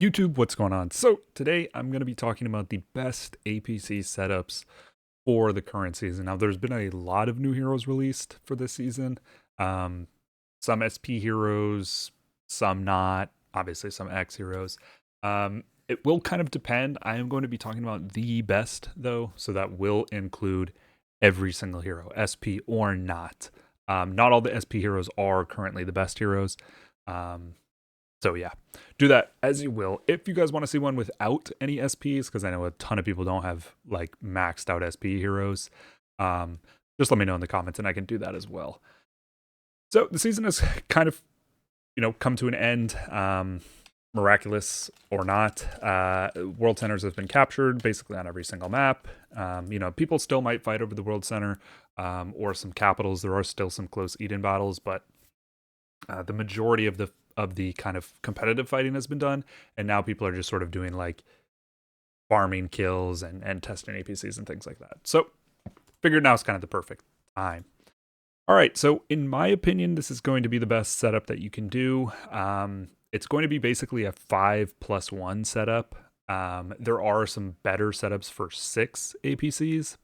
YouTube, what's going on? So today I'm going to be talking about the best APC setups for the current season. Now, there's been a lot of new heroes released for this season. Um, some SP heroes, some not. Obviously, some X heroes. It will kind of depend. I am going to be talking about the best, though, so that will include every single hero, SP or not. Not all the SP heroes are currently the best heroes. Um, so yeah, do that as you will. If you guys want to see one without any SPs, because I know a ton of people don't have like maxed out SP heroes, um, just let me know in the comments and I can do that as well. So the season has kind of, come to an end. Miraculous or not, world centers have been captured basically on every single map. People still might fight over the world center or some capitals. There are still some close Eden battles, but the majority of the kind of competitive fighting has been done, and now people are just sort of doing like farming kills and testing APCs and things like that. So figured now is kind of the perfect time. All right, so in my opinion, this is going to be the best setup that you can do. It's going to be basically a 5+1 setup. There are some better setups for 6 APCs,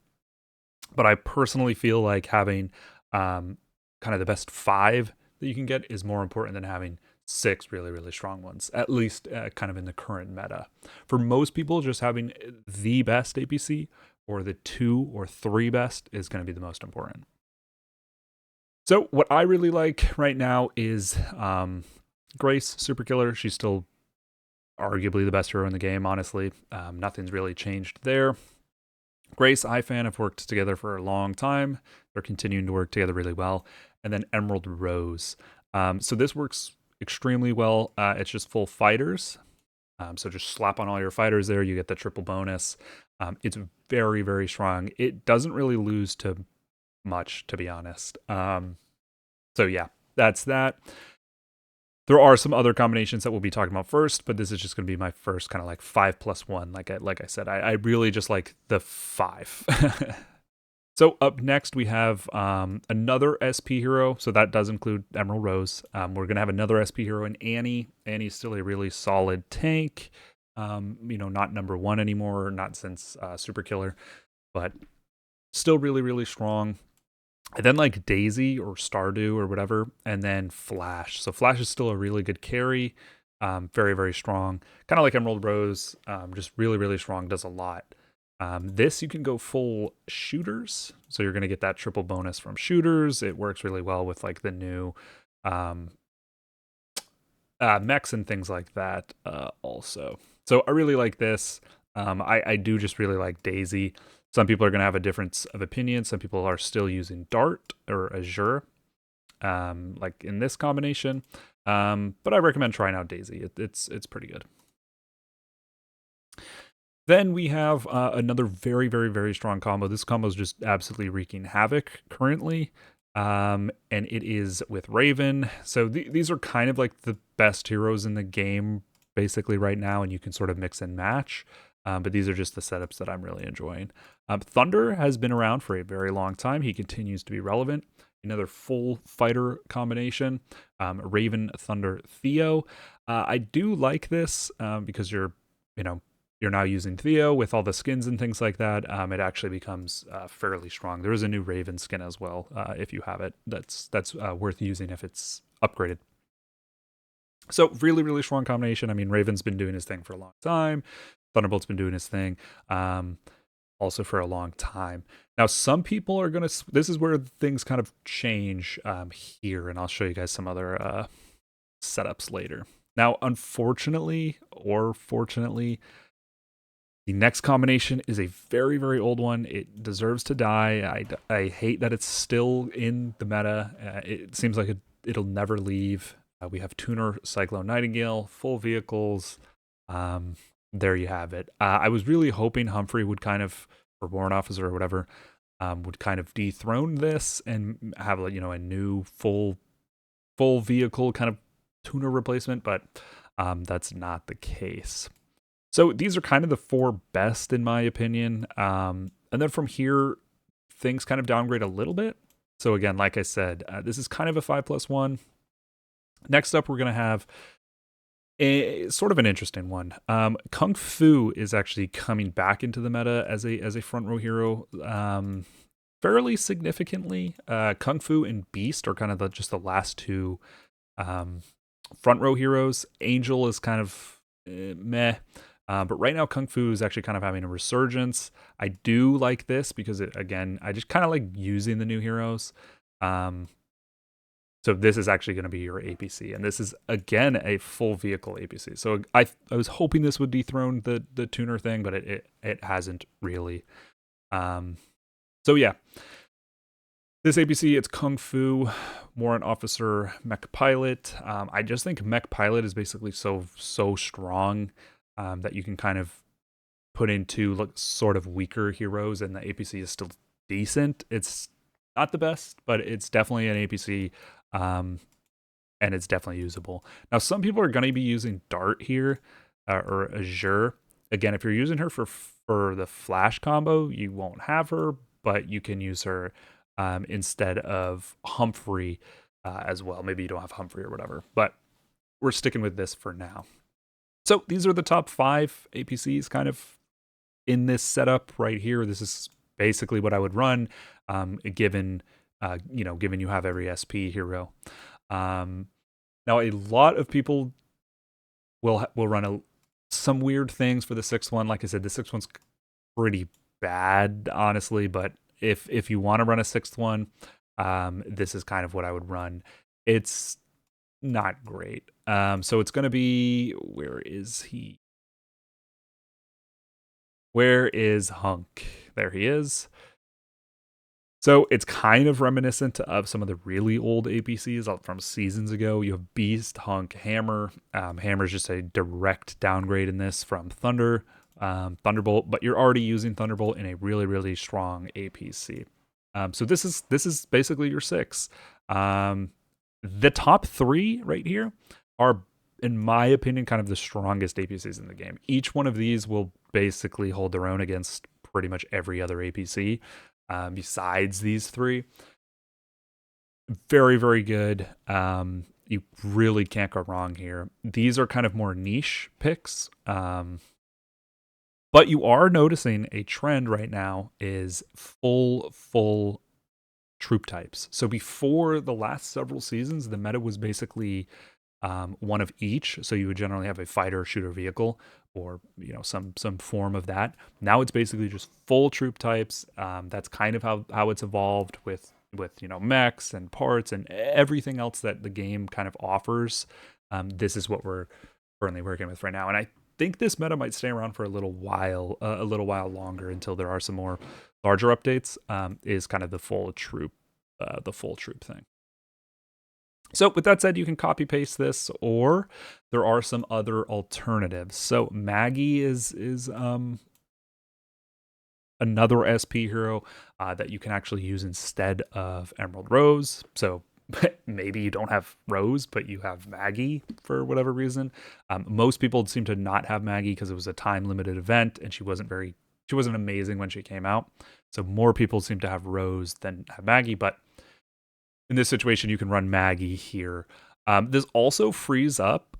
but I personally feel like having kind of the best 5 that you can get is more important than having 6 really, really strong ones, at least kind of in the current meta. For most people, just having the best APC or the 2 or 3 best is going to be the most important. So what I really like right now is Grace, Super Killer. She's still arguably the best hero in the game, honestly. Nothing's really changed there. Grace, iFan have worked together for a long time. They're continuing to work together really well. And then Emerald Rose. So this works extremely well. It's just full fighters. So just slap on all your fighters there. You get the triple bonus. It's very, very strong. It doesn't really lose to much, to be honest. So yeah, that's that. There are some other combinations that we'll be talking about first, but this is just going to be my first kind of like 5+1. Like I said, I really just like the 5. So up next we have another SP hero. So that does include Emerald Rose. We're gonna have another SP hero in Annie. Annie's still a really solid tank. Not number 1 anymore, not since Super Killer, but still really, really strong. And then like Daisy or Stardew or whatever, and then Flash. So Flash is still a really good carry. Very, very strong. Kind of like Emerald Rose, just really, really strong, does a lot. This you can go full shooters. So you're going to get that triple bonus from shooters. It works really well with like the new mechs and things like that also. So I really like this. I do just really like Daisy. Some people are going to have a difference of opinion. Some people are still using Dart or Azure, like in this combination. But I recommend trying out Daisy. It's pretty good. Then we have another very, very, very strong combo. This combo is just absolutely wreaking havoc currently. And it is with Raven. So these are kind of like the best heroes in the game basically right now, and you can sort of mix and match. But these are just the setups that I'm really enjoying. Thunder has been around for a very long time. He continues to be relevant. Another full fighter combination, Raven, Thunder, Theo. I do like this because you're now using Theo with all the skins and things like that. It actually becomes fairly strong. There is a new Raven skin as well. If you have it, that's worth using if it's upgraded. So really, really strong combination. I mean, Raven's been doing his thing for a long time. Thunderbolt's been doing his thing also for a long time. Now, some people are going to... This is where things kind of change here, and I'll show you guys some other setups later. Now, unfortunately, or fortunately, the next combination is a very, very old one. It deserves to die. I hate that it's still in the meta. It seems like it'll never leave. We have Tuner, Cyclone Nightingale, full vehicles. There you have it. I was really hoping Humphrey would kind of, or Warrant Officer or whatever, would kind of dethrone this and have a new full vehicle kind of tuner replacement, but that's not the case. So these are kind of the 4 best in my opinion. And then from here, things kind of downgrade a little bit. So again, like I said, this is kind of a 5+1. Next up, we're going to have Sort of an interesting one. Kung Fu is actually coming back into the meta as a front row hero, fairly significantly. Kung Fu and Beast are kind of just the last two um, front row heroes. Angel is kind of meh. But right now, Kung Fu is actually kind of having a resurgence. I do like this because, again, I just kind of like using the new heroes. So this is actually going to be your APC, and this is again a full vehicle APC. So I was hoping this would dethrone the tuner thing, but it hasn't really. Um, so yeah, this APC, it's Kung Fu, Warrant Officer, Mech Pilot. I just think Mech Pilot is basically so strong that you can kind of put into sort of weaker heroes, and the APC is still decent. It's not the best, but it's definitely an APC, and it's definitely usable. Now, some people are going to be using Dart here or Azure. Again, if you're using her for the flash combo, you won't have her, but you can use her instead of Humphrey as well. Maybe you don't have Humphrey or whatever, but we're sticking with this for now. So these are the top 5 APCs kind of in this setup right here. This is basically what I would run, given given you have every SP hero. Now a lot of people will run some weird things for the 6th one. Like I said, the 6th one's pretty bad, honestly. But if you want to run a 6th one, this is kind of what I would run. It's not great. So it's going to be, where is he? Where is Hunk? There he is. So it's kind of reminiscent of some of the really old APCs from seasons ago. You have Beast, Hunk, Hammer. Hammer's just a direct downgrade in this from Thunderbolt, but you're already using Thunderbolt in a really, really strong APC. So this is basically your 6. The top 3 right here are, in my opinion, kind of the strongest APCs in the game. Each one of these will basically hold their own against pretty much every other APC. Besides these 3, very, very good. You really can't go wrong here. These are kind of more niche picks, but you are noticing a trend right now is full troop types. So before the last several seasons, the meta was basically one of each. So you would generally have a fighter, shooter, vehicle, or some form of that. Now it's basically just full troop types. That's kind of how it's evolved with mechs and parts and everything else that the game kind of offers. This is what we're currently working with right now, and I think this meta might stay around for a little while longer until there are some more larger updates. Is kind of the full troop thing. So with that said, you can copy paste this, or there are some other alternatives. So Maggie is another SP hero that you can actually use instead of Emerald Rose. So maybe you don't have Rose, but you have Maggie for whatever reason. Most people seem to not have Maggie because it was a time limited event and she wasn't amazing when she came out. So more people seem to have Rose than have Maggie, but in this situation, you can run Maggie here. This also frees up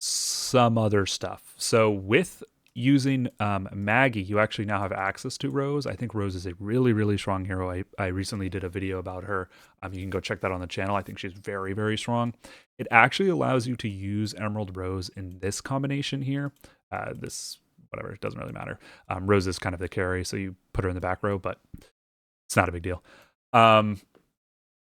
some other stuff. So with using Maggie, you actually now have access to Rose. I think Rose is a really, really strong hero. I recently did a video about her. You can go check that on the channel. I think she's very, very strong. It actually allows you to use Emerald Rose in this combination here. Whatever, it doesn't really matter. Rose is kind of the carry, so you put her in the back row, but it's not a big deal.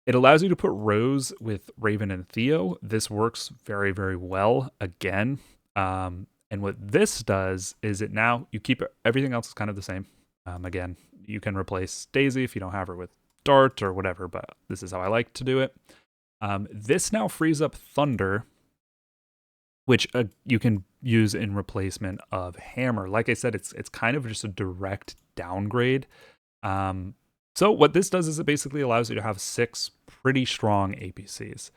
It allows you to put Rose with Raven and Theo. This works very, very well again. And what this does is you keep everything else is kind of the same. Again, you can replace Daisy if you don't have her with Dart or whatever, but this is how I like to do it. This now frees up Thunder, which you can use in replacement of Hammer. Like I said, it's kind of just a direct downgrade. So what this does is it basically allows you to have 6 pretty strong APCs.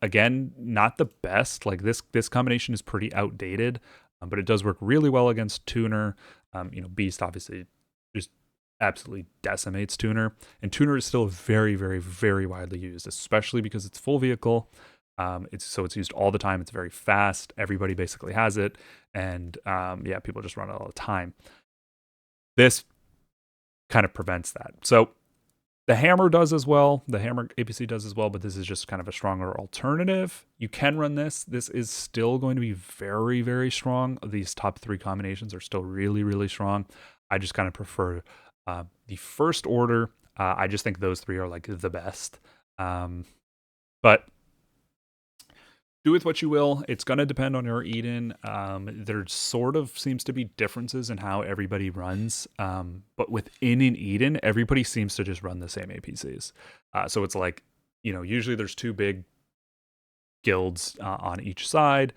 Again, not the best. Like this combination is pretty outdated, but it does work really well against Tuner. Beast obviously just absolutely decimates Tuner, and Tuner is still very, very, very widely used, especially because it's full vehicle. It's used all the time. It's very fast. Everybody basically has it, and yeah, people just run it all the time. This kind of prevents that. So the hammer does as well. The hammer APC does as well, but this is just kind of a stronger alternative. You can run this. This is still going to be very, very strong. These top 3 combinations are still really, really strong. I just kind of prefer the first order. I just think those 3 are like the best. But do with what you will. It's going to depend on your Eden. There sort of seems to be differences in how everybody runs. But within an Eden, everybody seems to just run the same APCs. So it's like, usually there's 2 big guilds on each side.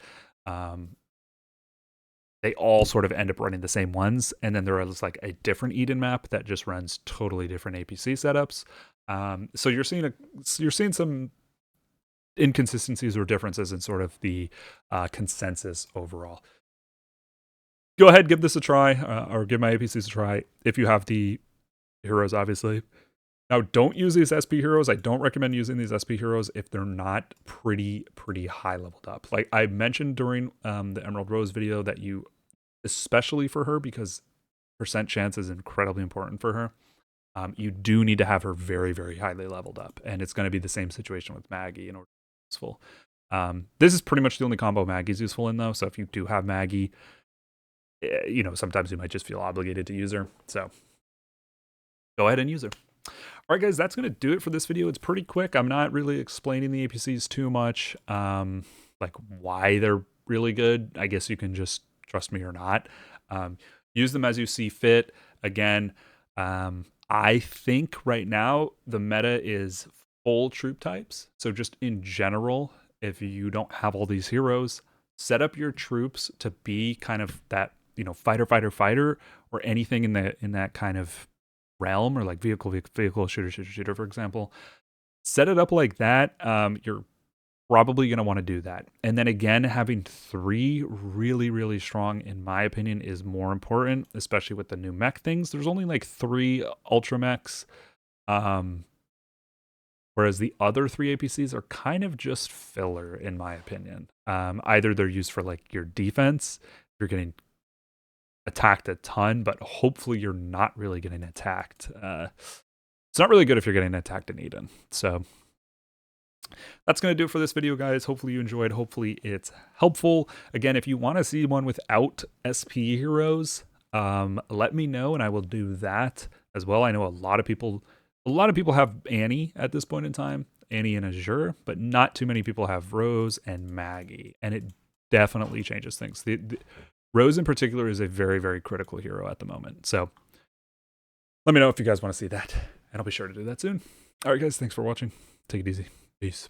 They all sort of end up running the same ones. And then there is like a different Eden map that just runs totally different APC setups. So you're seeing some inconsistencies or differences in sort of the consensus overall. Go ahead, give this a try, or give my APCs a try if you have the heroes, obviously. Now, don't use these SP heroes. I don't recommend using these SP heroes if they're not pretty high leveled up. Like I mentioned during the Emerald Rose video that you, especially for her, because percent chance is incredibly important for her, you do need to have her very, very highly leveled up. And it's going to be the same situation with Maggie in order to be useful. This is pretty much the only combo Maggie's useful in, though. So if you do have Maggie, sometimes you might just feel obligated to use her. So go ahead and use her. All right, guys, that's going to do it for this video. It's pretty quick. I'm not really explaining the APCs too much, like why they're really good. I guess you can just trust me or not. Use them as you see fit. Again, I think right now the meta is full troop types. So just in general, if you don't have all these heroes, set up your troops to be kind of that, fighter, or anything in that kind of realm, or like vehicle, shooter, for example. Set it up like that. You're probably going to want to do that. And then again, having 3 really strong, in my opinion, is more important, especially with the new mech things. There's only like 3 ultra mechs, whereas the other 3 APCs are kind of just filler, in my opinion. Either they're used for like your defense, you're getting attacked a ton, but hopefully you're not really getting attacked. It's not really good if you're getting attacked in Eden. So that's going to do it for this video, guys. Hopefully you enjoyed. Hopefully it's helpful. Again, if you want to see one without SP heroes, let me know and I will do that as well. I know a lot of people have Annie at this point in time, Annie and Azure, but not too many people have Rose and Maggie, and it definitely changes things. The Rose in particular is a very critical hero at the moment. So let me know if you guys want to see that, and I'll be sure to do that soon. All right, guys, thanks for watching. Take it easy. Peace.